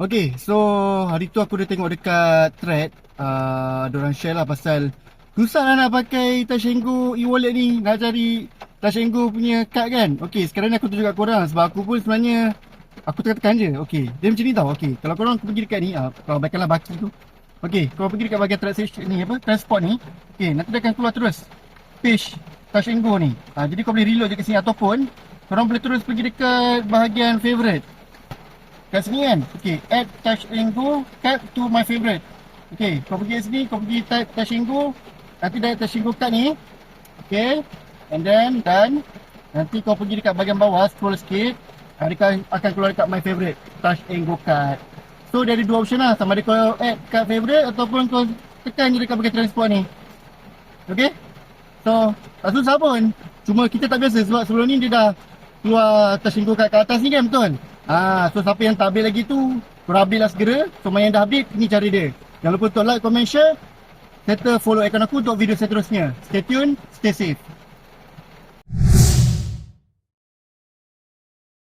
Okay, so hari tu aku dah tengok dekat thread diorang share lah pasal susah lah nak pakai Tashengo e-wallet ni, nak cari Tashengo punya card kan. Okay, sekarang ni aku tunjuk kat korang sebab aku pun sebenarnya aku tekan-tekan je. Okay, dia macam ni tau. Okay, kalau korang pergi dekat ni, kalau baikkanlah baki tu. Okay, korang pergi dekat bahagian transaction ni, transport ni. Okay, nanti dia akan keluar terus page Tashengo ni. Jadi kau boleh reload je kat sini ataupun korang boleh terus pergi dekat bahagian favorite. Kat sini kan, okay, add Tashengo card to my favorite. Okay, kau pergi kat sini, kau pergi type Tashengo, nanti dah Tashengo card ni. Okay, and then done. Nanti kau pergi dekat bahagian bawah, scroll sikit, dia akan keluar dekat my favorite Tashengo card. So dia ada dua option lah, sama ada kau add card favorite ataupun kau tekan je dekat bahagian transport ni. Okay, so tak susah pun, cuma kita tak biasa sebab sebelum ni dia dah keluar Tashengo card kat atas ni kan, betul? So siapa yang tak update lagi tu, korang update lah segera. So yang dah update, ni cara dia. Jangan lupa untuk like, comment, share, serta follow akaun aku untuk video seterusnya. Stay tune, stay safe.